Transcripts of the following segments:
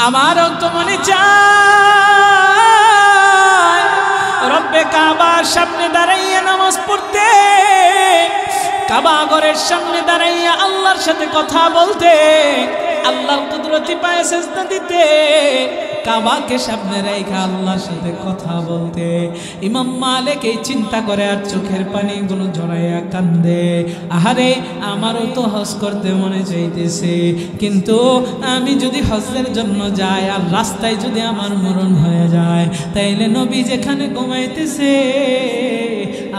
আমারও তো মনে চায় রব্বে কাবার সামনে দাঁড়াইয়া নামাজ পড়তে, কাবা ঘরের সামনে দাঁড়াইয়া আল্লাহর সাথে কথা বলতে, আল্লাহর কুদরতি পায়ে সিজদা দিতে, কাবাকে সামনে রেখে আল্লাহর সাথে কথা বলতে। ইমাম মালিক এই চিন্তা করে আর চোখের পানিগুলো ঝরাইয়া কান্দে। আহারে, আমারও তো হজ করতে মনে চাইতেছে, কিন্তু আমি যদি হজের জন্য যাই আর রাস্তায় যদি আমার মরণ হয়ে যায়, তাইলে নবী যেখানে ঘুমাইতেছে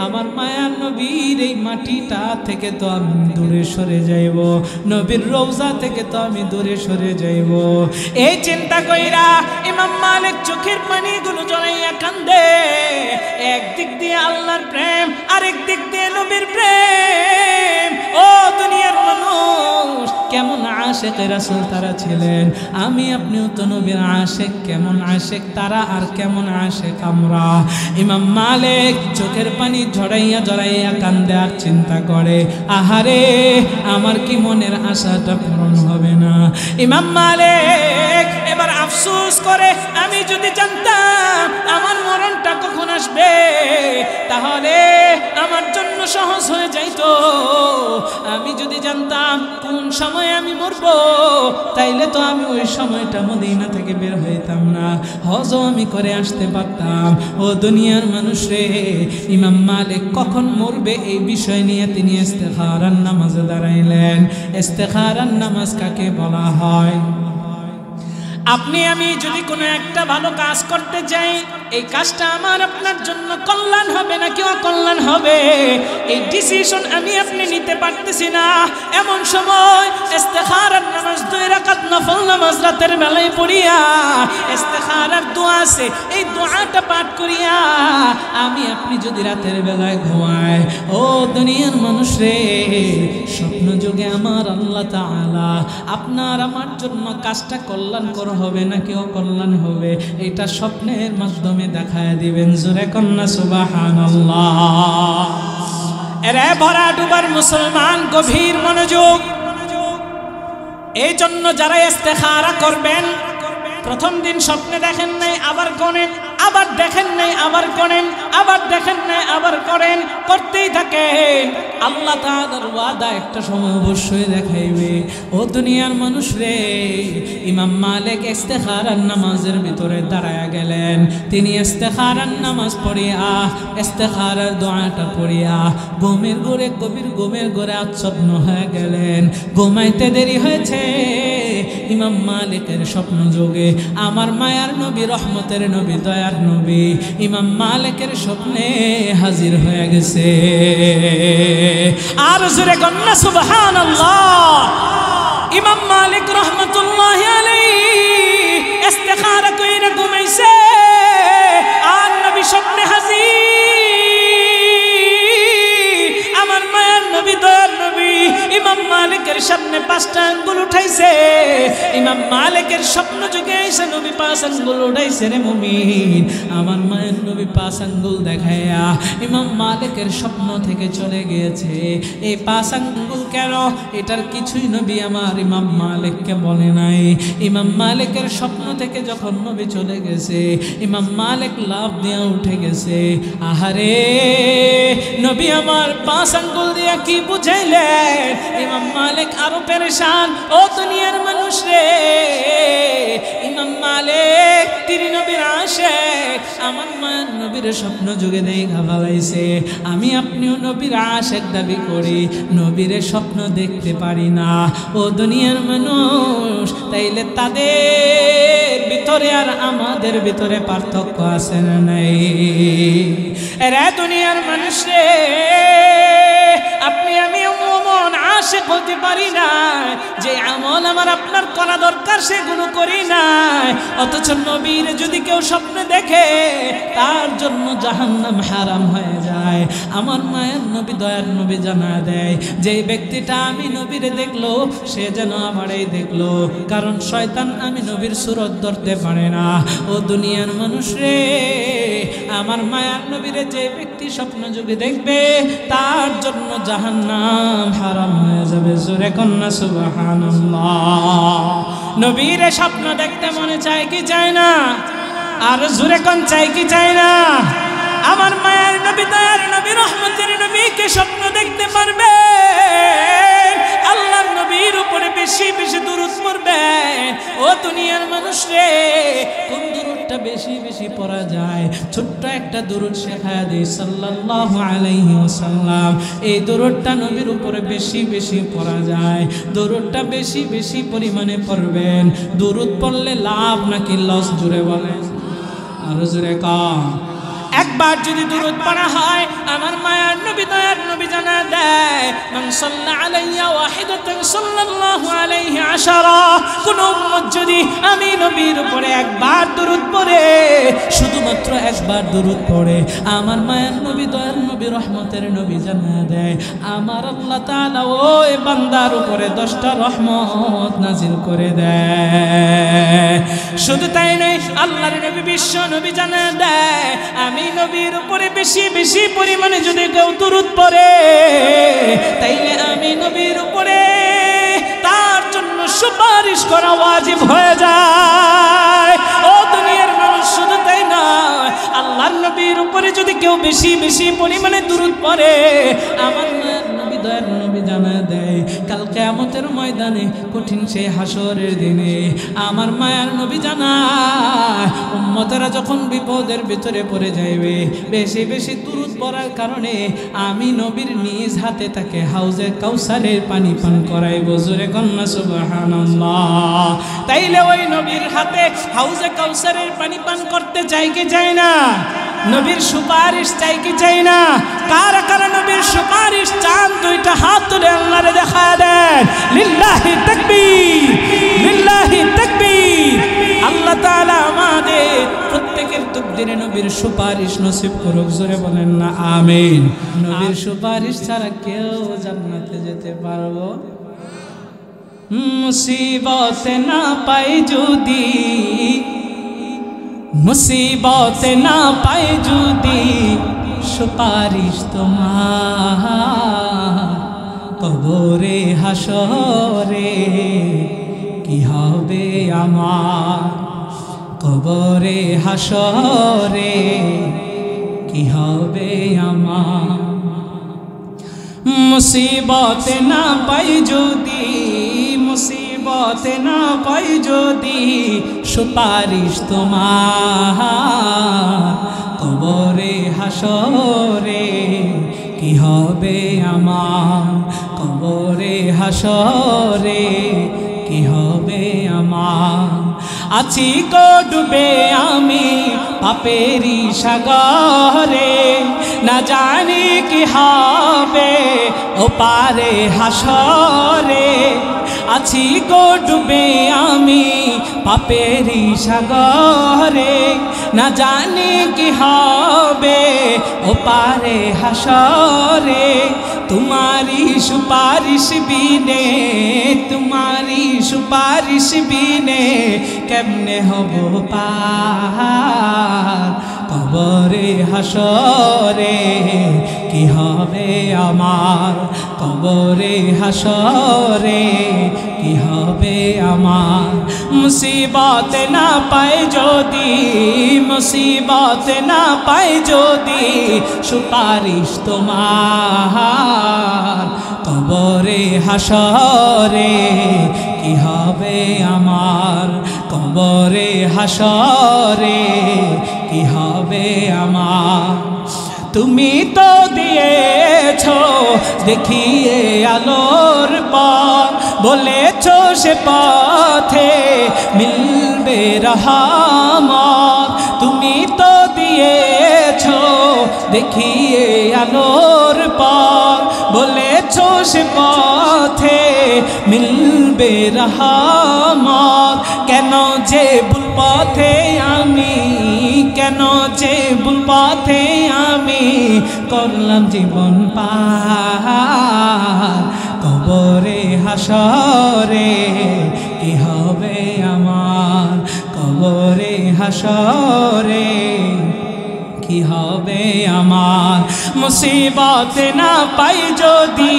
আমার মায়ার নবীর এই মাটিটা থেকে তো আমি দূরে সরে যাইব, নবীর রওজা থেকে তো আমি দূরে সরে যাইব। এই চিন্তা কইরা ইমাম মালিক চোখের পানিগুলো জড়াইয়া কান্দে। একদিক দিয়ে আল্লাহর প্রেম, আরেক দিক দিয়ে নবীর প্রেম। ও দুনিয়ার মানুষ, কেমন আশেক রাসূল তারা ছিলেন, আমি আপনিও তো নবীর আশেক। কেমন আশেক তারা আর কেমন আশেক আমরা। ইমাম মালিক চোখের পানি ঝরাইয়া জড়াইয়া কান্দে আর চিন্তা করে, আহারে, আমার কি মনের আশাটা পূরণ হবে না। ইমাম মালিক এবার আফসোস করে, আমি যদি জানতাম আমার মরণটা কখন আসবে, তাহলে আমার জন্য সহজ হয়ে যাইতো। আমি যদি জানতাম কোন সময় আমি মরবো, তাইলে তো আমি ওই সময়টা মদিনা থেকে বের হইতাম না, হজও আমি করে আসতে পারতাম। ও দুনিয়ার মানুষ রে, ইমাম মালিক কখন মরবে এই বিষয় নিয়ে তিনি ইস্তেখারার নামাজে দাঁড়াইলেন। ইস্তেখারার নামাজ কাকে বলা হয়? আপনি আমি যদি কোনো একটা ভালো কাজ করতে যাই, এই কাজটা আমার আপনার জন্য কল্যাণ হবে নাকি অকল্যাণ হবে, এই ডিসিশন আমি আপনি নিতে পারতেছি না। এমন সময় ইস্তেখারার নামাজ 2 রাকাত নফল নামাজ রাতের বেলায় পড়িয়া, ইস্তেখারার দোয়া আছে, এই দোয়াটা পাঠ করিয়া আমি আপনি যদি রাতের বেলায় ঘুমাই, ও দুনিয়ার মানুষ রে, স্বপ্ন যুগে আমার আল্লাহ তাআলা আপনার আমার জন্য কাজটা কল্যাণকর হবে নাকি অকল্যাণ হবে, এটা স্বপ্নের মাধ্যমে দেখায় দিবেন। জোরে কন্যা সুবহানাল্লাহ। এরে ভরা ডুবার মুসলমান, গভীর মনোযোগ। এই জন্য যারা ইস্তেখারা করবেন, প্রথম দিন স্বপ্নে দেখেন নাই আবার করেন, আবার দেখেন নাই আবার করেন, আবার দেখেন নাই আবার করেন, করতেই থাকেন। আল্লাহ তাআলার ওয়াদা একটা সময় অবশ্যই দেখাইবে। ও দুনিয়ার মানুষ রে, ইমাম মালিক ইস্তেখারার নামাজের ভিতরে দাঁড়ায়া গেলেন। তিনি ইস্তেখারার নামাজ পড়িয়া, ইস্তেখারার দোয়াটা পড়িয়া ঘুমের ঘোরে, গভীর ঘুমের ঘোরে আচ্ছন্ন হয়ে গেলেন। ঘুমাইতে দেরি হয়েছে। ইমাম মালিকের স্বপ্ন যোগে আমার মায়ার নবী, রহমতের নবী, দয়ার নবী ইমাম মালিকের স্বপ্নে হাজির হয়ে গেছে। আর জোরে কন্যা সুবহানাল্লাহ। ইমাম মালিক রহমতুল্লাহি আলাইহি ইস্তেখারা কইরা ঘুমাইছে, আর নবী স্বপ্নে হাজির। আমার মায়ার নবী, দয়ার নবী ইমাম মালিকের সামনে 5টা আঙ্গুল উঠাইছে। ইমাম মালিকের স্বপ্ন যুগে এসে নবী 5 আঙ্গুল উঠাইছে। রে মুমিন, আমার মায়ের নবী 5 আঙ্গুল দেখাইয়া ইমাম মালিকের স্বপ্ন থেকে চলে গিয়েছে। এই 5 আঙ্গুল কেন, এটার কিছুই নবী আমার ইমাম মালিককে বলে নাই। ইমাম মালিকের স্বপ্ন থেকে যখন নবী চলে গেছে, ইমাম মালিক লাফ দিয়ে উঠে গেছে। আহারে, নবী আমার 5 আঙ্গুল দিয়া কি বুঝাইলেন? ইমাম মালিক আরো পেরেশান। ও দুনিয়ার মানুষ রে, ইমাম মালিক তিনি নবীর আশিক, আমার মায়ের নবীর স্বপ্ন যুগে দেখা ফেলাইছে। আমি আপনিও নবীর আশিক দাবি করি, নবীর স্বপ্ন দেখতে পারি না। ও দুনিয়ার মানুষ, তাইলে তাদের ভিতরে আর আমাদের ভিতরে পার্থক্য আছে না নাই? এরা দুনিয়ার মানুষ রে, আপনি আমি এমন আশিক হতে পারি না যে আমল আমার আপনার করা দরকার সেগুলো করি না। অথচ নবীর যদি কেউ স্বপ্নে দেখে, তার জন্য জাহান্নাম হারাম হয়ে যায়। আমার মায়ের নবী, দয়ার নবী জানা দেয়, যে ব্যক্তিটা আমি নবীরে দেখলো, সে যেন আমারই দেখলো, কারণ শয়তান আমি নবীর সুরত ধরতে পারে না। ও দুনিয়ার মানুষ রে, আমার মায়ার নবীরে যে ব্যক্তি স্বপ্ন যুগে দেখবে, তার জন্য জাহান্নাম হারাম হয়ে যাবে। জোরে কন্যা সুবহানাল্লাহ। নবীরে স্বপ্ন দেখতে মনে চায় কি চায় না? আর জোরে কোন চাই কি চায় না? আমার মায়ের নবী, দয়ার নবী, রহমতের নবীকে স্বপ্ন দেখতে পারবে, আল্লাহর নবীর উপরে বেশি বেশি দুরূদ পড়বে। ও দুনিয়ার মানুষ রে, কোন দুরূদটা বেশি বেশি পড়া যায়? ছোট্ট একটা দুরূদ শেখায়া দেই, সাল্লাল্লাহু আলাইহি ওয়াসাল্লাম। এই দুরূদটা নবীর উপরে বেশি বেশি পড়া যায়। দুরূদটা বেশি বেশি পরিমাণে পড়বেন। দুরূদ পড়লে লাভ নাকি লস? জুড়ে বলেন, আরো জোরে কম। একবার যদি দুরূদ পড়া হয়, আমার মায়ার নবী, দয়ার নবী জানা দেয়, মান সাল্লা আলাইয়া ওয়াহিদাতান সাল্লাল্লাহু আলাইহি আশারা। কোন উম্মত যদি আমি নবীর উপরে একবার দুরূদ পড়ে, শুধুমাত্র একবার দুরূদ পড়ে, আমার মায়ার নবী, দয়ার নবী, রহমতের নবী জানা দেয়, আমার আল্লাহ তাআলা ওই বান্দার উপরে 10টা রহমত নাজিল করে দেয়। শুধু তাই নয়, আল্লাহর নবী, বিশ্ব নবী জানা দেয়, আমি নবীর উপরে বেশি বেশি পরিমাণে যদি কেউ দুরূদ পড়ে, তাইলে আমি নবীর উপরে তার জন্য সুপারিশ করা ওয়াজিব হয়ে যায়। ও দুনিয়ার মানুষ, শুধু তাই না, আল্লাহর নবীর উপরে যদি কেউ বেশি বেশি পরিমাণে দুরূদ পড়ে, আমার নবী, দয়ার নবী জানা দেয়, কাল কিয়ামতের ময়দানে, কঠিন সেই হাসরের দিনে, আমার মায়ার নবী জানায়, উম্মতেরা যখন বিপদের ভিতরে পড়ে যাইবে, বেশি বেশি দুরূদ পড়ার কারণে আমি নবীর নিজ হাতে তাকে হাউজে কাউসারের পানি পান করাইব। জোরে কন্যা সুবহানাল্লাহ। তাইলে ওই নবীর হাতে হাউজে কাউসারের পানি পান করতে চাই কি চাই না? নবীর সুপারিশ চাই কি চাই না? কারা কারা নবীর সুপারিশ চান? দুইটা হাত তুলে আল্লাহরে দেখা দেন। লিল্লাহি তাকবীর, লিল্লাহি তাকবীর। আল্লাহ তাআলা আমাদের প্রত্যেকের তাকদীরে নবীর সুপারিশ নসিব করুক। জোরে বলেন না আমিন। নবীর সুপারিশ ছাড়া কেউ জান্নাতে যেতে পারবো? মুসিবত না পাই যদি, মুসিবত না পাই যদি, সুপারিশ তোমার, কবরে হাসরে কি হবে আমার? কবরে হাসরে কি হবে আমার? মুসিবত না পাই যদি, মুসিবত না পাই যদি, সুপারিশ তোমার, কবরে হাসরে কি হবে আমার? কবরে হাসরে কি হবে আমার? আছি গো ডুবে আমি পাপেরি সাগরে, না জানি কি হবে ও পারে হাসরে। আছি গো ডুবে আমি পাপেরি সাগরে, না জানি কি হবে ও পারে হাসরে। तुम्हारी सुपारिश बिने, तुम्हारी सुपारिश बिने केमने हबो पार? कबरे हासरे कि हबे आमार? कबरे हासरे कि हबे आमार? मुसीबत ना पाए जोदी, मुसीबत ना पाए जोदी, सुपारिश तुम्हार, कबरे हासरे कि हबे आमार? कबरे हासरे कि हबे आमार? তুমি তো দিয়েছো দেখিয়ে আলোর পথ, বলেছো সে পথে মিলবে রহমত। তুমি তো দিয়েছো দেখিয়ে আলোর পথ, বলেছো সে পথে মিলবে রহমত। কেন যে ভুল পথে আমি, কেন যে ভুল পথে আমি করলাম জীবন পার? কবরে হাসরে কি হবে আমার? কবরে হাসরে কি হবে আমার। মুসিবতে না পাই যদি,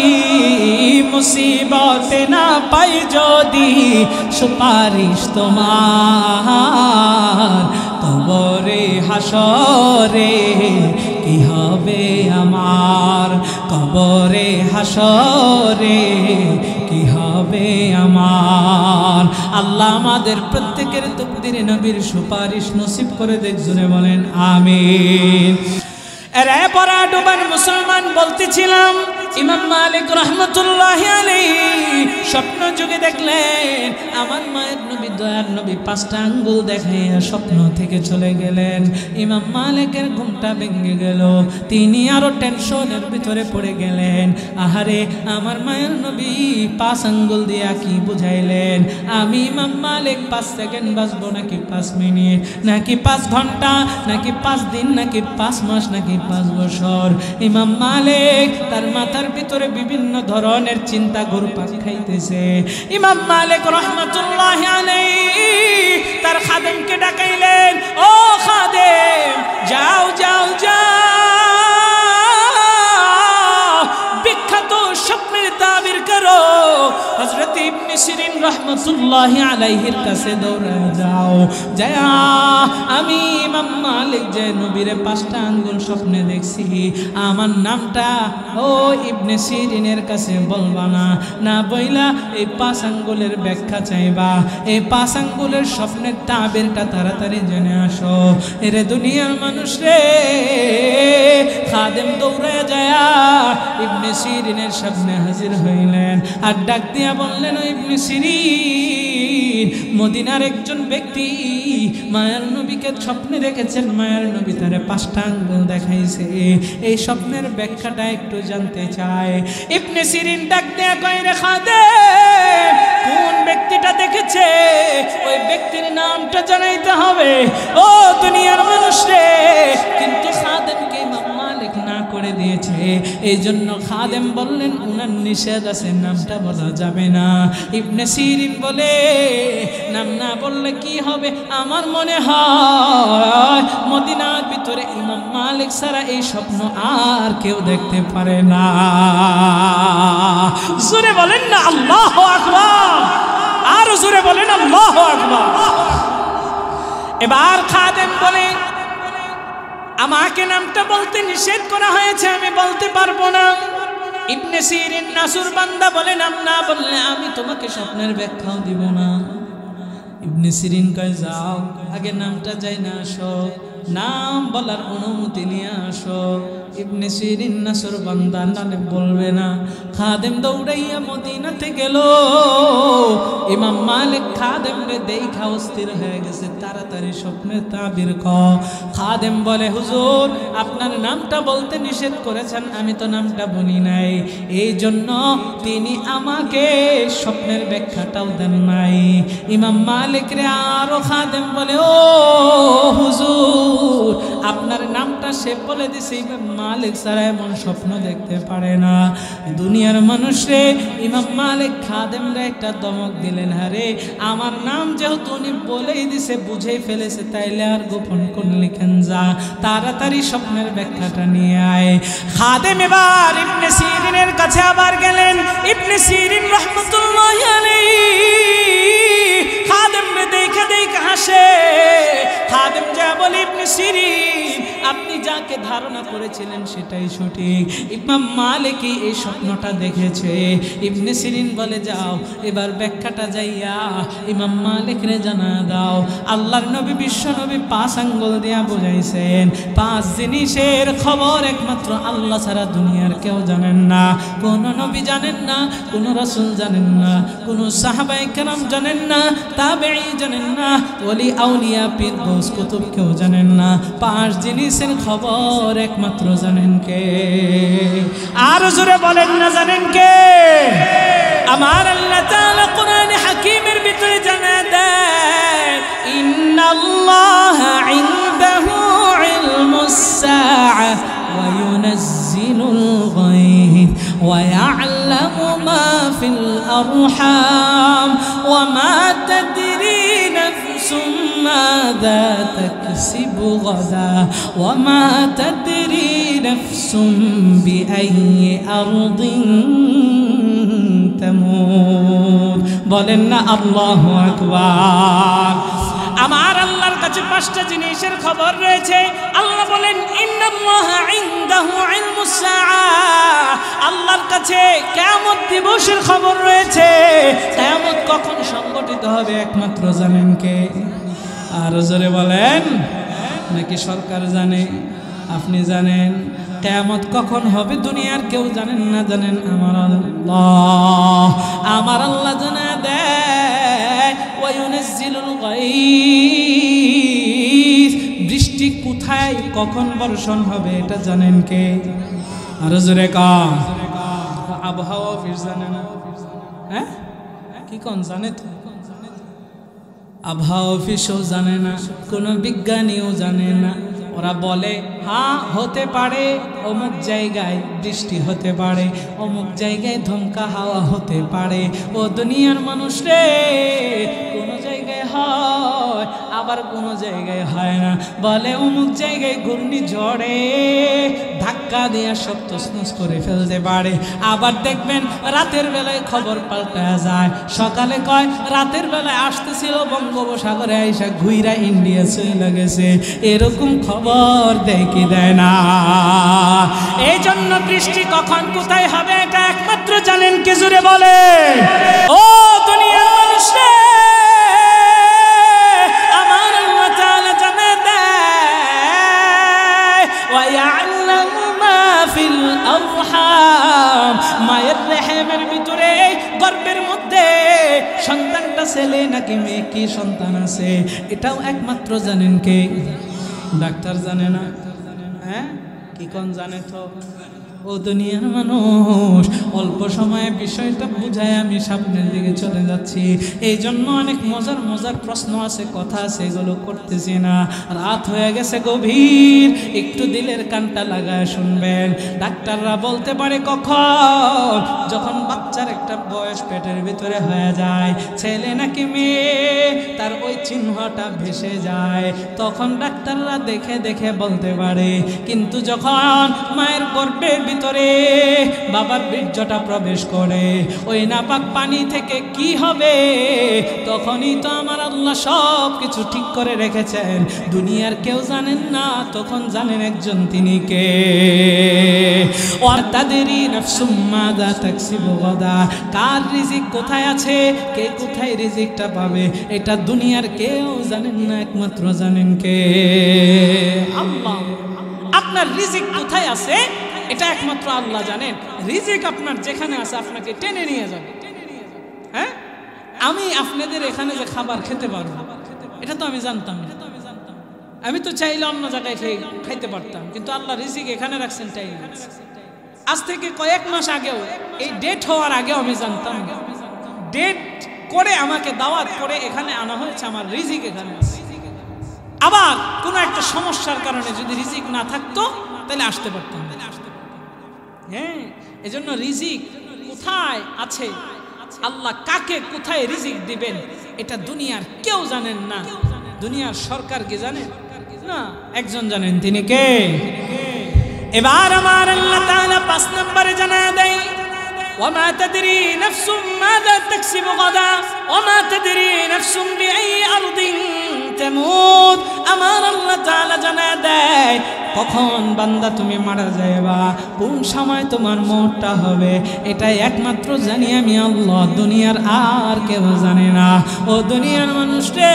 মুসিবতে না পাই যদি সুপারিশ তোমার, কবরে হাসরে কি হবে আমার, কবরে হাসরে কি হবে আমার। আল্লাহ আমাদের প্রত্যেকের তকদিরে নবীর সুপারিশ নসিব করে দেখ, জোরে বলেন আমিন। এরে পরা ডুবান মুসলমান, বলতেছিলাম ইমাম মালিক রহমতুল্লাহি আলাইহি স্বপ্ন যুগে দেখলেন আমার মায়ের নবী দয়ার নবী 5টা আঙ্গুল দেখাইয়া স্বপ্ন থেকে চলে গেলেন। ইমাম মালিকের ঘুমটা ভেঙে গেল, তিনি আরো টেনশনের ভিতরে পড়ে গেলেন। আহারে আমার মায়ের নবী 5 আঙ্গুল দিয়া কি বুঝাইলেন, আমি ইমাম মালিক 5 সেকেন্ড বাঁচবো নাকি 5 মিনিট নাকি 5 ঘন্টা নাকি 5 দিন নাকি 5 মাস নাকি 5 বছর। ইমাম মালিক তার মাথার ভিতরে বিভিন্ন ধরনের চিন্তা ঘুরপাক খাইতেছে। ইমাম মালিক রহমতুল্লাহি আলাইহি তার খাদেমকে ডাকাইলেন, ও খাদেম যাও যাও যাও, বিখ্যাত স্বপ্নের তাবির করো। হযরত ইবনে সিরিন রহমতুল্লাহি আলাইহির কাছে দৌড়ে যাও, যায়া আমি ইমাম মালিক যে নবীর 5টা আঙ্গুল স্বপ্নে দেখছি, আমার নামটা ও ইবনে সিরিনের কাছে বলবা না, না বইলা এই 5 আঙ্গুলের ব্যাখ্যা চাইবা, এই 5 আঙ্গুলের স্বপ্নের তাবিরটা তাড়াতাড়ি জেনে আসো। এরে দুনিয়ার মানুষ রে, খাদেম দৌড়ে যায়া ইবনে সিরিনের সামনে হাজির হইলেন আর ডাক দিয়া বললেন, ও ইবনে সিরিন, মদিনার একজন ব্যক্তি মায়ের নবীকে স্বপ্নে দেখেছেন, মায়ের নবী তারে 5টা আঙ্গুল দেখাইছে, এই স্বপ্নের ব্যাখ্যাটা একটু জানতে চায়। ইবনে সিরিন ডাক দিয়া কয়, রে খাদেম, কোন ব্যক্তিটা দেখেছে ওই ব্যক্তির নামটা জানাইতে হবে। ও দুনিয়ার মানুষ রে, কিন্তু খাদেমকে ইমাম মালিক না করে দিয়েছে, এই জন্য খাদেম বললেন উনার নিষেধ আছে, নামটা বলা যাবে না। ইবনে সিরিন বলে, নাম না বললে কি হবে, আমার মনে হয় মদিনার ভিতরে ইমাম মালিক ছাড়া এই স্বপ্ন আর কেউ দেখতে পারে না। জোরে বলেন না আল্লাহু আকবার, আর জোরে বলেন আল্লাহু আকবার। এবার খাদেম বলে, আমাকে নামটা বলতে নিষেধ করা হয়েছে, আমি বলতে পারবো না। ইবনে সিরিন নাসুর বান্দা বলে, নাম না বললে আমি তোমাকে স্বপ্নের ব্যাখ্যাও দিব না। ইবনে সিরিন কয়, যাও আগে নামটা যাই না আসো, নাম বলার অনুমতি নিয়ে আসো। ইবনে সিরিন নাসুর বান্দা নালে বলবে না। খাদেম দৌড়াইয়া মদিনাতে গেল। ইমাম মালিক খাদেম রে দেখা অস্থির হয়ে গেছে, তাড়াতাড়ি স্বপ্নের তাবির ক। খাদেম বলে, হুজুর আপনার নামটা বলতে নিষেধ করেছেন, আমি তো নামটা বলি নাই, এই জন্য তিনি আমাকে স্বপ্নের ব্যাখ্যাটাও দেন নাই। ইমাম মালিক রে আরো খাদেম বলে, ও হুজুর আপনার নামটা সে বলে দিছে, ইমাম মালিক ছাড়া এমন স্বপ্ন দেখতে পারে না। দুনিয়ার মানুষ রে, ইমাম মালিক খাদেম রে একটা দমক দিলেন, হারে আমার নাম যেহেতু উনি বলেই দিছে, বুঝেই ফেলেছে, তাইলে আর গোপন করলি কেন, যা তাড়াতাড়ি স্বপ্নের ব্যাখ্যাটা নিয়ে আয়। খাদেম এবার ইবনে সিরিনের কাছে আবার গেলেন। ইবনে সিরিন রহমতুল্লাহি আলাইহি খাদেম রে দেখে দেখে হাসে। খাদেম যা বলে, ইবনে সিরিন আপনি যাকে ধারণা করেছিলেন সেটাই সঠিক, ইমাম মালিক এই স্বপ্নটা দেখেছে। ইবনে সিরিন বলে, যাও এবার ব্যাখ্যাটা যাইয়া ইমাম মালিক রে জানা দাও। আল্লাহর নবী বিশ্ব নবী 5 আঙ্গুল দিয়া বুঝাইছেন, 5 জিনিসের খবর একমাত্র আল্লাহ ছাড়া দুনিয়ার কেউ জানেন না। কোন নবী জানেন না, কোন রাসূল জানেন না, কোন সাহাবায়ে কেরাম জানেন না, তাবেঈ জানেন না, ওলি আউলিয়া পীর গৌস কুতুব কেউ জানেন না। 5 জিনিসের খবর একমাত্র জানেন কে? আর জোরে বলেন না জানেন কে? আমার আল্লাহ তাআলা কোরআনে হাকীমের ভিতরে জানা দেয়, ইন্নাল্লাহা ইনদাহু ইলমুস সাআ ওয়া ইউনাজ্জিলুল গায়ব ওয়া ইয়া'লামু মা ফিল আরহাম ওয়া মা তাদরি নাফসুম ماذا تكسب غدا وما تدري نفس بأي أرض تموت বলেন না আল্লাহু আকবার। আমার আল্লাহর কাছে পাঁচটা জিনিসের খবর রয়েছে। আল্লাহ বলেন ইন্নাল্লাহা ইনদাহু ইলমুস সাআহ, আল্লাহর কাছে কিয়ামত দিবসের খবর রয়েছে। কিয়ামত কখন সংঘটিত হবে একমাত্র জানেন কে? আর জোরে বলেন, নাকি সরকার জানে? আপনি জানেন কিয়ামত কখন হবে? দুনিয়ার কেউ জানেন না, জানেন আমার আল্লাহ। আমার আল্লাহ জানা দেয় ওয়ায়ুনাজ্জিলুল গায়স, বৃষ্টি কোথায় কখন বর্ষণ হবে এটা জানেন কে? আর জোরে কাম। আবহাওয়া অফিস জানে না? হ্যাঁ কি কোন জানে তো? আবহাওয়া অফিসও জানে না, কোনো বিজ্ঞানীও জানে না। ওরা বলে হ্যাঁ হতে পারে, অমুক জায়গায় বৃষ্টি হতে পারে, অমুক জায়গায় ধমকা হাওয়া হতে পারে। ও দুনিয়ার মানুষ রে, কোনো জায়গায় হয় আবার কোনো জায়গায় হয় না। বলে অমুক জায়গায় ঘূর্ণিঝড়ে ধাক্কা দিয়ে সব তছনছ করে ফেলতে পারে। আবার দেখবেন রাতের বেলায় খবর পাল্টা যায়, সকালে কয় রাতের বেলায় আসতেছিল বঙ্গোপসাগরে আইসা ঘুইরা ইন্ডিয়া চলে গেছে। এরকম খবর দেয় কি দেয় না? এই জন্য বৃষ্টি কখন কোথায় হবে এটা একমাত্র জানেন কে? জুড়ে বলে ও দুনিয়ার মানুষ রে, আমার আল্লাহ তাআলা জানে দেয় ওয়া ইয়ালামু মা ফিল আরহাম, মায়ের রেহেমের ভিতরে গর্ভের মধ্যে সন্তানটা ছেলে নাকি মেয়ে, কি সন্তান আছে এটাও একমাত্র জানেন কে? ডাক্তার জানে না? হ্যাঁ কি কোন জানে তো? ও দুনিয়ার মানুষ, অল্প সময়ে বিষয়টা বুঝায় আমি সামনের দিকে চলে যাচ্ছি। এই জন্য অনেক মজার মজার প্রশ্ন আছে, কথা আছে, এগুলো করতেছি না। রাত হয়ে গেছে গভীর, একটু দিলের কানটা লাগায় শুনবেন। ডাক্তাররা বলতে পারে কখন? যখন বাচ্চার একটা বয়স পেটের ভিতরে হয়ে যায়, ছেলে নাকি মেয়ে তার ওই চিহ্নটা ভেসে যায়, তখন ডাক্তাররা দেখে দেখে বলতে পারে। কিন্তু যখন মায়ের গর্ভের ভিতরে বাবার বীর্যটা প্রবেশ করে, ওই নাপাক পানি থেকে কি হবে তখনই তো আমার আল্লাহ সব কিছু ঠিক করে রেখেছেন। দুনিয়ার কেউ জানেন না, তখন জানেন একজন, তিনি কে? ওয়া তাদরি নাফসুম মাযা তাকসিবু গাদা, কার রিজিক কোথায় আছে, কে কোথায় রিজিকটা পাবে এটা দুনিয়ার কেউ জানেন না, একমাত্র জানেন কে? আল্লাহ। আপনার রিজিক কোথায় আছে এটা একমাত্র আল্লাহ জানেন। রিজিক আপনার যেখানে আছে আপনাকে টেনে নিয়ে যাবে। হ্যাঁ, আমি আপনাদের এখানে যে খাবার খেতে পারবো এটা তো আমি জানতাম না। আমি তো চাইলে অন্য জায়গায় খাইতে পারতাম, কিন্তু আল্লাহ রিজিক এখানে রাখছেন টাইম। আজ থেকে কয়েক মাস আগেও, এই ডেট হওয়ার আগেও আমি জানতাম না। ডেট করে আমাকে দাওয়াত করে এখানে আনা হয়েছে, আমার রিজিক এখানে আছে। আবার কোনো একটা সমস্যার কারণে যদি রিজিক না থাকতো তাহলে আসতে পারতাম না। হ্যাঁ, এজন্য রিজিক কোথায় আছে, আল্লাহ কাকে কোথায় রিজিক দিবেন এটা দুনিয়ার কেউ জানেন না। দুনিয়ার সরকার কি জানেন না? একজন জানেন, তিনি কে? এবার আমার আল্লাহ তাআলা 5 নম্বরে জানায় দেয় ওয়ামা তাদরি নাফসুম মাযা তাকসিবু গাদা ওয়ামা তাদরি নাফসুম বিআই আরদিন তামুত। আমার আল্লাহ তাআলা জানায় দেয় কখন বান্দা তুমি মারা যাইবা, কোন সময় তোমার মওতটা হবে, এটাই একমাত্র জানি আমি আল্লাহ, দুনিয়ার আর কেউ জানে না। ও দুনিয়ার মানুষ রে,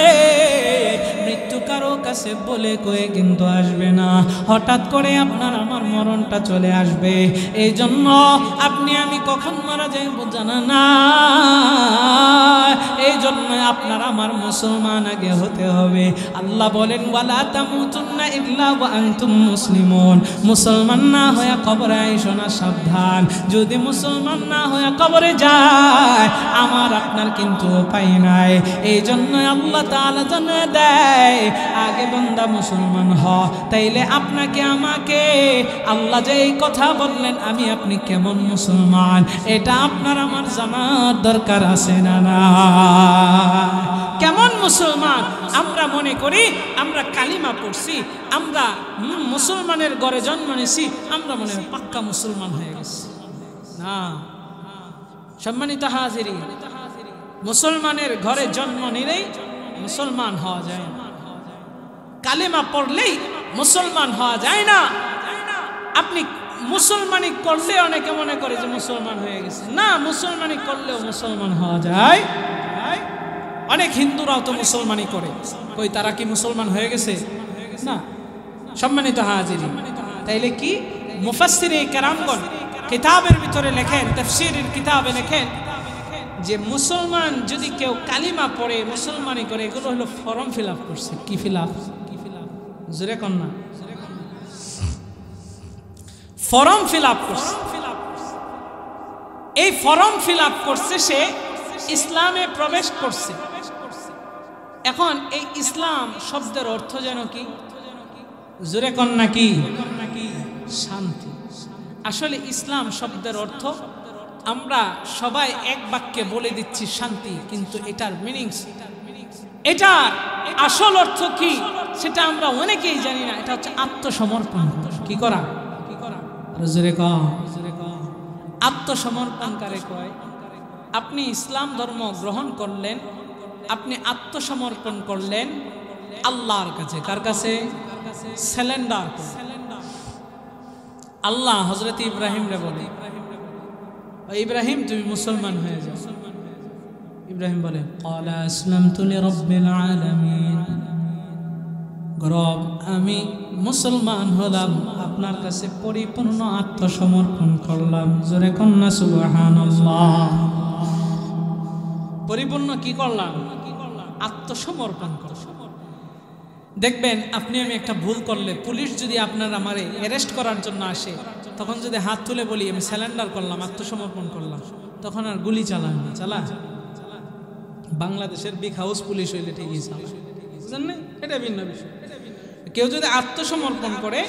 মৃত্যু কারো কাছে বলে কয়ে কিন্তু আসবে না, হঠাৎ করে আপনার আমার মরণটা চলে আসবে। এই জন্য আপনি আমি কখন মারা যাইব জানা না, এই জন্য আপনার আমার মুসলমান আগে হতে হবে। আল্লাহ বলেন ওয়ালা তামুতুন্না ইল্লা ওয়া আনতুম মুসলিমুন, মুসলমান না হয়ে কবরে আইসো না, সাবধান। যদি মুসলমান না হয়ে কবরে যায় আমার আপনার কিন্তু উপায় নাই। এই জন্য আল্লাহ তাআলা জানিয়ে দেয় আগে বান্দা মুসলমান হ, তাইলে আপনাকে আমাকে আল্লাহ যে এই কথা বললেন আমি আপনি কেমন মুসলমান এটা আপনার আমার জানার দরকার আছে না? না কেমন মুসলমান? আমরা মনে করি আমরা কালিমা পড়ছি, আমরা মুসলমানের ঘরে জন্ম নিয়েছি, আমরা মনে হয় পাক্কা মুসলমান হয়ে গেছি। না সম্মানিত হাজিরিন, মুসলমানের ঘরে জন্ম নিলেই মুসলমান হওয়া যায় না, কালিমা পড়লেই মুসলমান হওয়া যায় না। আপনি মুসলমানি করলে অনেকে মনে করে যে মুসলমান হয়ে গেছে, না, মুসলমানি করলেও মুসলমান হওয়া যায়। অনেক হিন্দুরাও তো মুসলমানি করে, কই তারা কি মুসলমান হয়ে গেছে? না। সম্মানিত হাজিরিন, তাইলে কি মুফাসসিরে কেরামগণ কিতাবের ভিতরে লেখেন, তাফসীরের কিতাবে লেখেন যে মুসলমান যদি কেউ কালিমা পড়ে মুসলমানি করে, এগুলো হলো ফর্ম ফিল আপ করছে। কি ফিল আপ? জোরে কন না। ফর্ম ফিল আপ করছে। এই ফর্ম ফিল আপ করছে, সে ইসলামে প্রবেশ করছে। এখন এই ইসলাম শব্দের অর্থ যেন কি? জোরে কন না কি? শান্তি। আসলে ইসলাম শব্দের অর্থ আমরা সবাই এক বাক্যে বলে দিচ্ছি শান্তি, কিন্তু এটার মিনিংস, এটা আসল অর্থ কি সেটা আমরা অনেকেই জানি না। এটা হচ্ছে আত্মসমর্পণ। কি করা? জোরে কন। আত্মসমর্পণ কারে কয়? আপনি ইসলাম ধর্ম গ্রহণ করলেন, আপনি আত্মসমর্পণ করলেন আল্লাহর কাছে। কার কাছে? সারেন্ডার। আল্লাহ হযরত ইব্রাহিম রে বলে, ইব্রাহিম তুমি মুসলমান হয়ে যাও। ইব্রাহিম বলে ক্বালা আসলামতু লিরাব্বিল আলামিন, রব আমি মুসলমান হলাম, আপনার কাছে পরিপূর্ণ আত্মসমর্পণ করলাম। জোরে কন্না সুবহানাল্লাহ। পরিপূর্ণ কি করলাম? আত্মসমর্পণ করলাম। দেখবেন আপনি আমি একটা ভুল করলে, পুলিশ যদি আপনার আমারে অ্যারেস্ট করার জন্য আসে, তখন যদি হাত তুলে বলি আমি সারেন্ডার করলাম, আত্মসমর্পণ করলাম, তখন আর গুলি চালান না। চালা বাংলাদেশের বিগ হাউস পুলিশ হইলে ঠিকই চালা, বুঝলেন না? এটা ভিন্ন বিষয়। কেউ যদি আত্মসমর্পণ করে,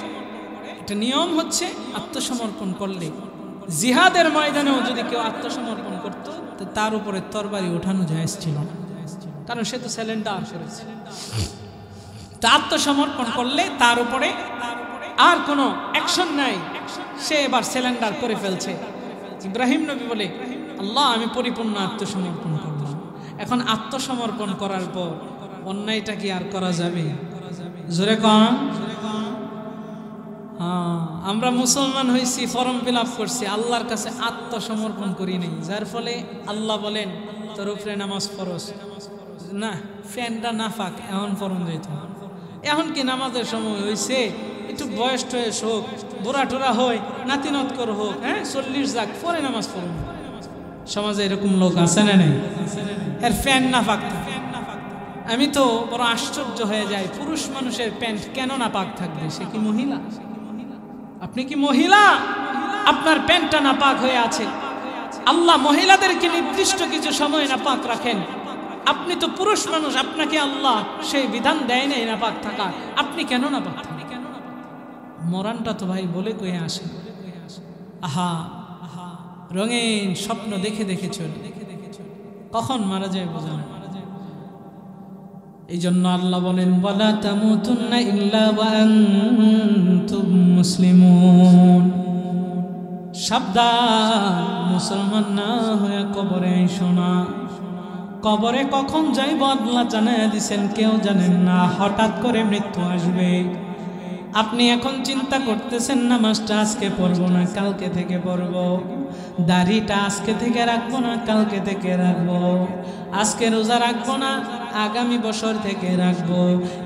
এটা নিয়ম হচ্ছে আত্মসমর্পণ করলে, জিহাদের ময়দানেও যদি কেউ আত্মসমর্পণ করত, তো তার উপরে তরবারি ওঠানো জায়েজ ছিল না, কারণ সে তো সারেন্ডার করেছে। তো আত্মসমর্পণ করলে তার উপরে আর কোনো অ্যাকশন নাই, সে এবার সারেন্ডার করে ফেলছে। ইব্রাহিম নবী বলে আল্লাহ আমি পরিপূর্ণ আত্মসমর্পণ করলাম। এখন আত্মসমর্পণ করার পর অন্যায়টা কি আর করা যাবে? জোরে কন। হ্যাঁ, আমরা মুসলমান হয়েছি, ফর্ম ফিল আপ করছি, আল্লাহর কাছে আত্মসমর্পণ করি নাই, যার ফলে আল্লাহ বলেন তোর উপরে নামাজ ফরজ না, ফ্যানটা না ফাঁক এখন ফরম যেত। এখন কি নামাজের সময় হয়েছে? একটু বয়স টয়স হোক, বুড়া টোরা হয়, নাতিনত কর হোক, হ্যাঁ 40 যাক পরে নামাজ পড়ুন। সমাজে এরকম লোক আছে না নাই? এর ফ্যান না পাক। আমি তো বড় আশ্চর্য হয়ে যাই, পুরুষ মানুষের প্যান্ট কেন না পাক থাকবে? সে কি মহিলা? আপনি কি মহিলা? আপনার প্যান্টটা না পাক হয়ে আছে। আল্লাহ মহিলাদেরকে নির্দিষ্ট কিছু সময় না পাক রাখেন। আপনি তো পুরুষ মানুষ, আপনাকে আল্লাহ সেই বিধান দেয় নাই না পাক থাকা, আপনি কেন না পাক থাকেন? মরণটা তো ভাই বলে কয়ে আসে। আহা আহা, রঙিন স্বপ্ন দেখে দেখে চলে, কখন মারা যায় বোঝা না। এই জন্য আল্লাহ বলেন ওয়ালা তামুতুন্না ইল্লা ওয়া আনতুম মুসলিমুন, সাবধান মুসলমান না হয়ে কবরে আইসো না। কবরে কখন যাইব আল্লাহ জানায় দিছেন, কেউ জানেন না। হঠাৎ করে মৃত্যু আসবে। আপনি এখন চিন্তা করতেছেন নামাজটা আজকে পড়বো না কালকে থেকে পড়বো, দাড়িটা আজকে থেকে রাখবো না কালকে থেকে রাখবো, আজকে রোজা রাখবো না আগামী বছর থেকে রাখবো।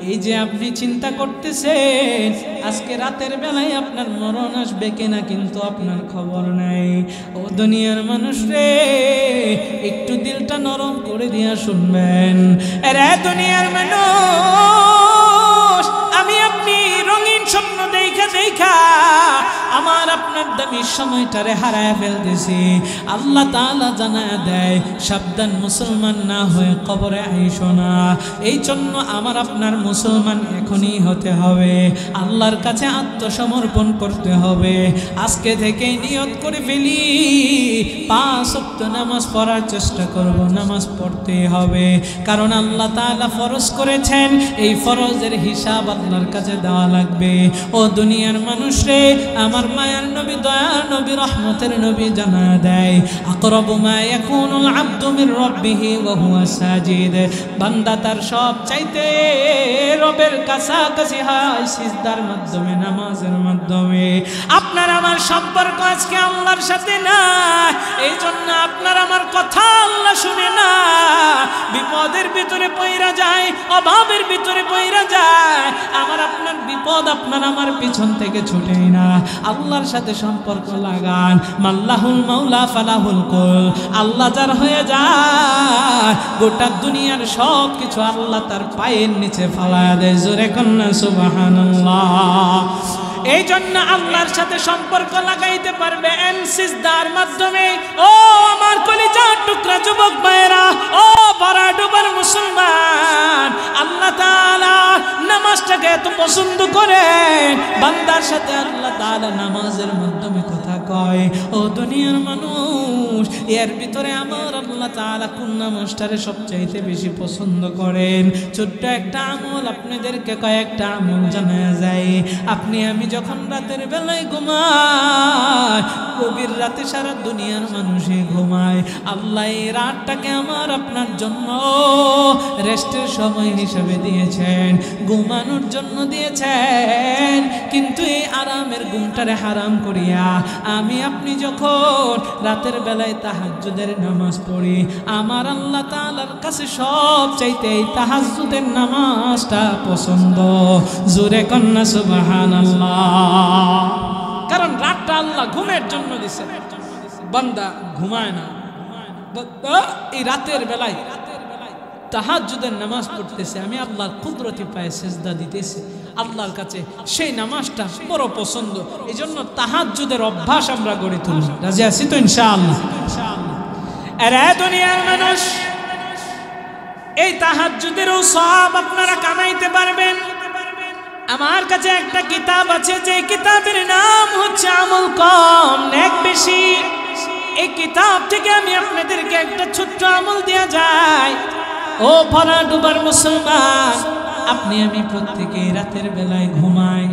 এই যে আপনি চিন্তা করতেছেন আজকে রাতের বেলায় আপনার মরণ আসবে কিনা, কিন্তু আপনার খবর নাই। ও দুনিয়ার মানুষ রে, একটু দিলটা নরম করে দিয়া শুনবেন। রে দুনিয়ার মানুষ, আমি আপনি রঙিন স্বপ্ন দেখা দেখা আমার আপনার আপনার দামি সময়টারে হারায় ফেলতেছি। আল্লাহ তাআলা জানায় দেয়, সাবধান মুসলমান না হয়ে কবরে আইসো না। এই জন্য আমার আপনার মুসলমান এখনই হতে হবে, আল্লাহর কাছে আত্মসমর্পণ করতে হবে। আজকে থেকে নিয়ত করে ফেলি, 5 ওয়াক্ত নামাজ পড়ার চেষ্টা করব, নামাজ পড়তে হবে। কারণ আল্লাহ তাআলা ফরজ করেছেন, এই ফরজের হিসাব আল্লাহর কাছে দেওয়া লাগবে। ও দুনিয়ার মানুষ রে, আমার মায়ার নবী, দয়ার নবী, রহমতের নবী জানায় দেয়, আকরাবু মা ইয়াকুনুল আবদু মির রাব্বিহি ওয়া হুয়া সাজিদ। বান্দা তার সব চাইতে রবের কাছাকাছি হয় সিজদার মাধ্যমে, নামাজের মাধ্যমে। আপনার আমার সম্পর্ক আজকে আল্লাহর সাথে না, এই জন্য আপনার আমার কথা আল্লাহ শুনে না। বিপদের ভিতরে পইরা যায়, অভাবের ভিতরে পইরা যায়, আমার আপনার বিপদ আপনার আমার পিছন থেকে ছুটেই না। আল্লাহর সাথে সম্পর্ক লাগান। মাল্লাহুল মাওলা ফালাহুল কুল। আল্লাহ যার হয়ে যায়, গোটা দুনিয়ার সব কিছু আল্লাহ তার পায়ের নিচে ফালায়া দেয়। জোরে কন্যা সুবহানাল্লাহ। এই জন্য আল্লাহর সাথে সম্পর্ক লাগাইতে পারবেন সিজদার মাধ্যমে। ও আমার কলিজার টুকরা যুবক ভাইরা, ও বারাডুবার মুসলমান, আল্লাহ তাআলা নামাজটাকে এত পছন্দ করেন, বান্দার সাথে আল্লাহ তাআলা নামাজের মাধ্যমে কথা কয়। ও দুনিয়ার মানুষ, এর ভিতরে আমার আল্লাহ তাআলা কোন নামাজটারে সবচাইতে বেশি পছন্দ করেন? ছোট্ট একটা আমল আপনাদেরকে কয়েকটা আমল জানা যায়। আপনি আমি যখন রাতের বেলায় ঘুমাই, গভীর রাতে সারা দুনিয়ার মানুষে ঘুমায়, আল্লাহ এই রাতটাকে আমার আপনার জন্য রেস্টের সময় হিসেবে দিয়েছেন, ঘুমানোর জন্য দিয়েছেন। কিন্তু এই আরামের ঘুমটারে হারাম করিয়া আমি আপনি যখন রাতের বেলায় তাহাজ্জুদের নামাজ পড়ি, আমার আল্লাহ তাআলার কাছে সব চাইতে এই তাহাজ্জুদের নামাজটা পছন্দ। জোরে কন্যা সুবহানাল্লাহ। কারণ রাতটা আল্লাহ ঘুমের জন্য দিছে, বান্দা ঘুমায় না, এই রাতের বেলায় তাহাজ্জুদের নামাজ পড়তেছে, আমি আল্লাহর কুদরতি পায়ে সিজদা দিতেছি আল্লাহর কাছে, সেই নামাজটা বড় পছন্দ। এই জন্য তাহাজ্জুদের অভ্যাস আমরা গড়ে তুলি। রাজি আছি তো ইনশাআল্লাহ? এরা দুনিয়ার মানুষ, এই তাহাজ্জুদেরও সওয়াব আপনারা কামাইতে পারবেন। আমার কাছে একটা কিতাব আছে, যে কিতাবের নাম হচ্ছে আমল কম নেক বেশি। এই কিতাব থেকে আমি আপনাদেরকে একটা ছোট্ট আমল দেয়া যায়। ও ভরা ডুবার মুসলমান, আপনি আমি প্রত্যেকে রাতের বেলায় ঘুমাই।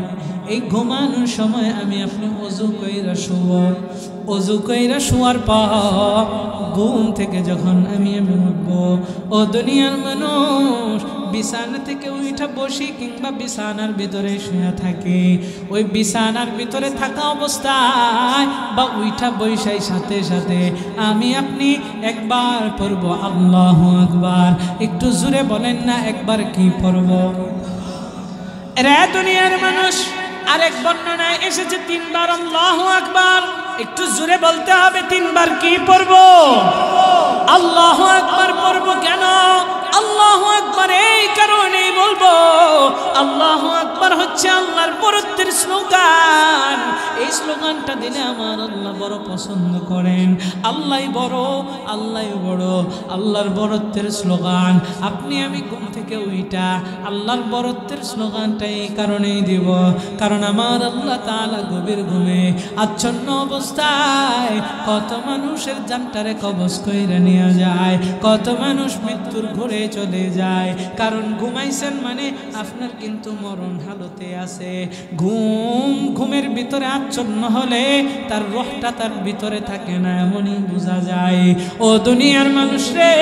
এই ঘুমানোর সময় আমি আপনি ওযু কইরা শুব। ওযু কইরা শোয়ার পর ঘুম থেকে যখন আমি উঠব, ও দুনিয়ার মানুষ, বিছানা থেকে উঠা বসি কিংবা বিছানার ভিতরে শুয়ে থাকি, ওই বিছানার ভিতরে থাকা অবস্থায় বা উঠা বৈশাই সাথে সাথে আমি আপনি একবার পড়ব আল্লাহু আকবার। একটু জোরে বলেন না একবার কি পড়ব? রে দুনিয়ার মানুষ, আরেক বর্ণনায় এসেছে 3 বার আল্লাহু আকবার। একটু জোরে বলতে হবে, 3 বার কি পড়ব? আল্লাহু আকবার পড়ব। কেন আল্লাহু আকবার? এই কারণেই বলবো, আল্লাহু আকবার হচ্ছে আল্লাহর বরত্বের স্লোগান। এই স্লোগানটা দিলে আমার আল্লাহ বড় পছন্দ করেন। আল্লাহই বড়, আল্লাহই বড়, আল্লাহর বরত্বের স্লোগান। আপনি আমি ঘুম থেকে উইটা আল্লাহর বরত্বের স্লোগানটা এই কারণেই দিব, কারণ আমার আল্লাহ তাআলা গভীর ঘুমে আচ্ছন্ন অবস্থায় কত মানুষের জানটারে কবজ কইরা নিয়ে যায়, কত মানুষ মৃত্যুর ঘরে চলে যায়। কারণ ঘুমাইছেন মানে আপনার কিন্তু মরণ হালতে আছে। ঘুমের ভিতরে আচ্ছন্ন হলে তার রহটা তার ভিতরে থাকে না, এমনই বোঝা যায়। ও দুনিয়ার মানুষ রে,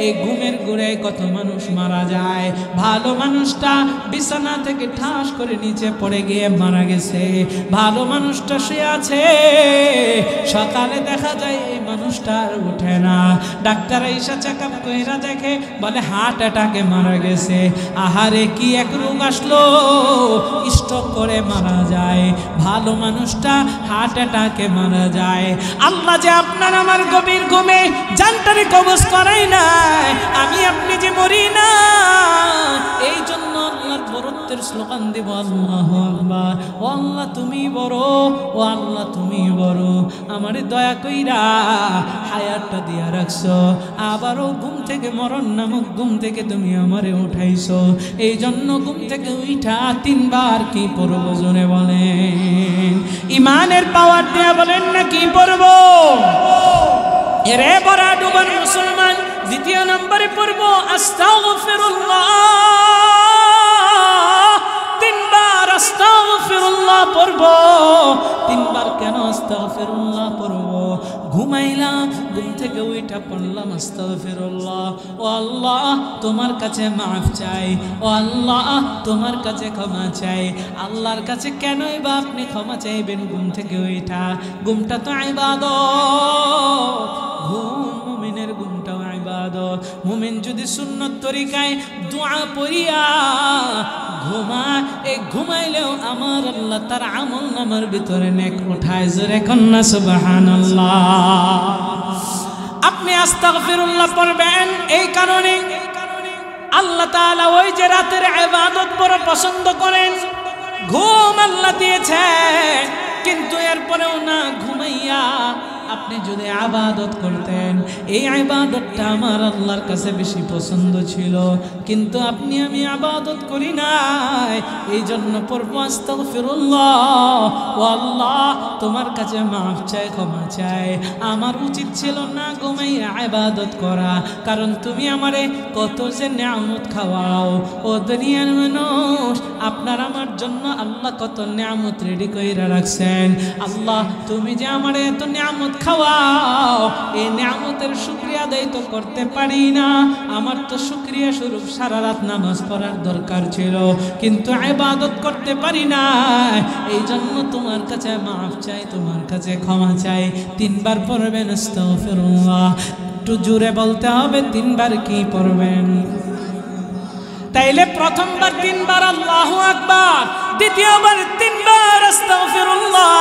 এই ঘুমের ঘুরে কত মানুষ মারা যায়। ভালো মানুষটা বিছানা থেকে ঠাস করে নিচে পড়ে গিয়ে মারা গেছে, ভালো মানুষটা শুয়ে আছে, সকালে দেখা যায় এই মানুষটা আর উঠে না। ডাক্তার এসে চেক আপ কইরা দেখে, বলে হার্ট অ্যাটাকে মারা গেছে। আহারে কি এক রোগ আসলো, স্ট্রোক করে মারা যায়। ভালো মানুষটা হার্ট অ্যাটাকে মারা যায়। আল্লাহ যে আপনার আমার গভীর ঘুমে জানটারে কবজ করাই নাই, আমি আপনি যে মরি না, এই জন্য আল্লাহর বরত্বের স্লোগান দিব আল্লাহু আকবার। ও ও আল্লাহ তুমি বড়, ও আল্লাহ তুমি বড়, আমারে দয়া কইরা হায়াতটা দিয়া রাখছো, আবারও ঘুম থেকে মরণ নামক ঘুম থেকে তুমি আমারে উঠাইছো, এই জন্য ঘুম থেকে উঠা 3 বার কি পড়বো জোরে বলেন, ইমানের পাওয়ার দিয়া বলেন না কি পড়বো? এরে বড়া ডুবান মুসলমান, দ্বিতীয় নম্বরে পড়বো আস্তাগফিরুল্লাহ, 3 বার আস্তাগফিরুল্লাহ পড়বো। 3 বার কেন আস্তাগফিরুল্লাহ পড়বো? ঘুমাইলাম, ঘুম থেকে উঠা পড়লাম আস্তাগফিরুল্লাহ, ও আল্লাহ তোমার কাছে মাফ চাই, ও আল্লাহ তোমার কাছে ক্ষমা চাই। আল্লাহর কাছে কেনই বা আপনি ক্ষমা চাইবেন? ঘুম থেকে উঠা, ঘুমটা তো ইবাদত, ঘুম মুমিনের ঘুমটাও ইবাদত। মুমিন যদি সুন্নত তরিকায় দোয়া পড়িয়া ঘুমায়, এই ঘুমাইলেও আমার আল্লাহ তার আমল নামার ভিতরে নেক উঠায়, জোরে কন্না সুবহানাল্লাহ। আপনি আস্তাগফিরুল্লাহ পড়বেন এই কারণে আল্লাহ তাআলা ওই যে রাতের ইবাদত বড় পছন্দ করেন। ঘুম আল্লাহ দিয়েছে, কিন্তু এরপরেও না ঘুমাইয়া আপনি যদি ইবাদত করতেন, এই ইবাদতটা আমার আল্লাহর কাছে বেশি পছন্দ ছিল, কিন্তু আপনি আমি ইবাদত করি নাই, এই জন্য পড়বো আস্তাগফিরুল্লাহ, ও আল্লাহ তোমার কাছে মাফ চাই, ক্ষমা চাই। আমার উচিত ছিল না ঘুমাইয়া ইবাদত করা, কারণ তুমি আমারে কত যে নিয়ামত খাওয়াও, ও দুনিয়ার মানুষ আপনার আমার জন্য আল্লাহ কত নিয়ামত রেডি কইরা রাখছেন। আল্লাহ তুমি যে আমারে এত নিয়ামত খাওয়াও, এই নিয়ামতের শুকরিয়া আদায় তো করতে পারি না। আমার তো শুকরিয়া স্বরূপ সারা রাত নামাজ পড়ার দরকার ছিল, কিন্তু ইবাদত করতে পারি না, এই জন্য তোমার কাছে মাফ চাই, তোমার কাছে ক্ষমা চাই। 3 বার পড়বেন আস্তাগফিরুল্লাহ, একটু জোরে বলতে হবে 3 বার কি পড়বেন? তাইলে প্রথমবার 3 বার আল্লাহু আকবার, দ্বিতীয়বার 3 বার আস্তাগফিরুল্লাহ,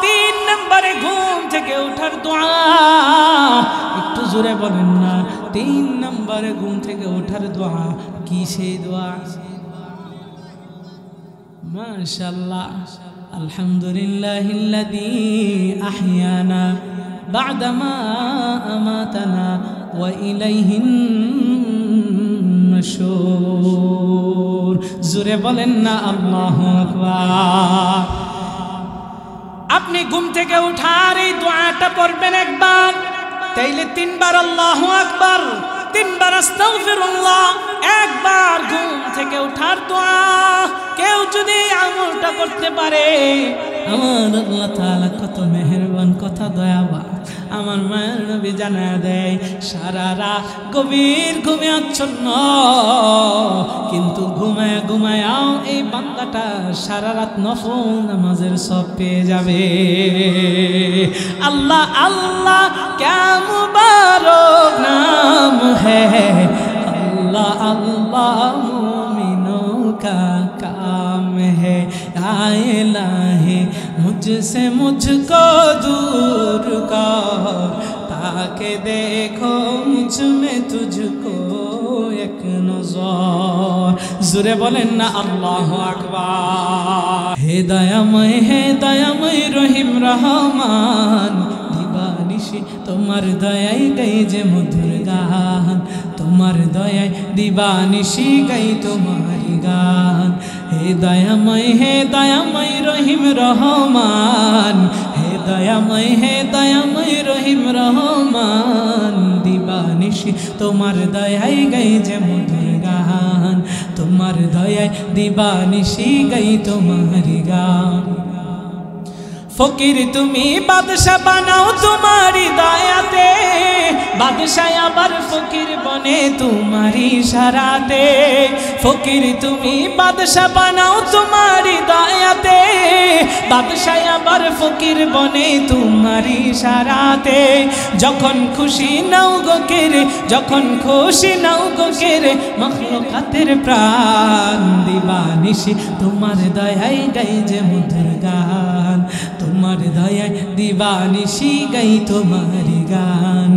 3 নম্বরে ঘুম থেকে ওঠার দোয়া, একটু জোরে বলেন না, 3 নম্বরে ঘুম থেকে ওঠার দোয়া কি সেই দোয়া? মাশাআল্লাহ, আলহামদুলিল্লাহিল্লাযী আহইয়ানা বা'দামা আমাতানা ওয়া ইলাইহিন নুশুর। জোরে বলেন না আল্লাহু আকবার। আপনি ঘুম থেকে উঠার এই দোয়াটা পড়বেন একবার, তাইলে 3 বার আল্লাহু আকবার, 3 বার আস্তাগফিরুল্লাহ, একবার ঘুম থেকে উঠার দোয়া। কেউ যদি আমলটা করতে পারে, আমার আল্লাহ তাআলা কত মেহেরবান, কত দয়াবান। আমার মায়ের নবী জানায়া দেয়, সারা রাত গভীর ঘুমে আচ্ছন্ন, কিন্তু ঘুমায় ঘুমায়াও এই বান্দাটা সারা রাত নফল নামাজের সব পেয়ে যাবে। আল্লাহ আল্লাহ ক্যা মুবারক নাম হ্যায়, আল্লাহ আল্লাহ মুমিনোं का काम है, आए इलाही मुझसे मुझको दूर कर, ताकि देखो मुझ में तुझको एक नजर। জোরে বলেন না আল্লাহু আকবার। হে দয়াময় রহিম রহমান, দিবানিশি তোমার দয়ায় গাই যে মধুর গান, তোমার দয়ায় দিবানিশি গাই তোমার গান। হে দয়াময় রহিম রহমান, হে দয়াময় রহিম রহমান, দিবানিশি তোমার দয়ায় গাই যে মধুর গান, তোমার দয়ায় দিবানিশি গাই তোমার গান। ফকির তুমি বাদশা বানাও তোমারি দয়াতে, বাদশাহ আবার ফকির বনে তোমারি ইশারাতে। ফকির তুমি বাদশা বানাও তোমারি দয়াতে, বাদশাহ আবার ফকির বনে তোমারি ইশারাতে। যখন খুশি নাও গো কেরে, যখন খুশি নাও গো কেরে, মখলুকাতের প্রাণ। দিবানিশি তোমার দয়ায় গাই যে মধুর গান, তোমার দয়ায় দিবানিশি গাই তোমার গান।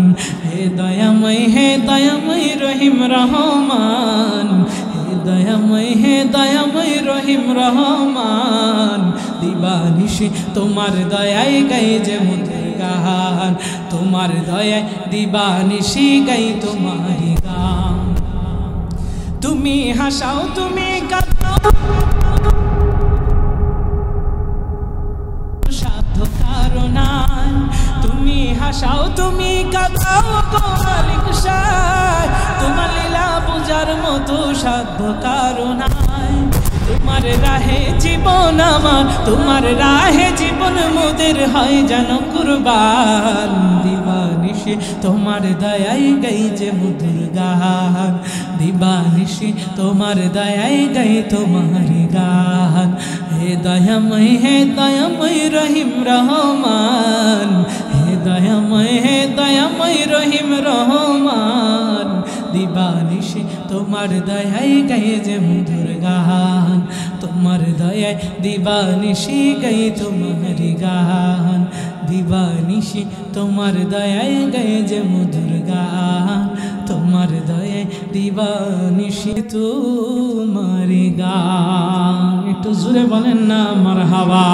হে দয়াময় রহিম রহমান, হে দয়াময় হে দয়াময় রহিম রহমান দিবানিশি তোমার দয়ায় গাই যে মধুর গান তোমার দয়ায় দিবানিশি গাই তোমার গান তুমি হাসাও তুমি কাঁদাও সাধ্য কারণায় তুমি হাসাও তুমি কাঁদাও গো মালিক শাহ তোমার লীলা বুঝার মতো সাধ্য কারণায় তোমার রাহে জীবন আমার তোমার রাহে জীবন মোদের হয় যেন কুরবান দিবানিশি তোমার দয়ায় গাই যে মধুর গান দিবানিশি তোমার দয়ায় গাই তোমার গান হে দয়াময় রহিম রহমান হে দয়াময় রহিম রহমান দিবানিশি তোমার দয়ায় গাই যে মধুর গান তোমার দয়ায় দিবানিশি গাই তোমার গান দিবানিশি তোমার দয়ায় গাই যে মধুর গান তোমার দয়ায় দিবানিশি তোমার গান একটু জোরে বলেন না মারহাবা।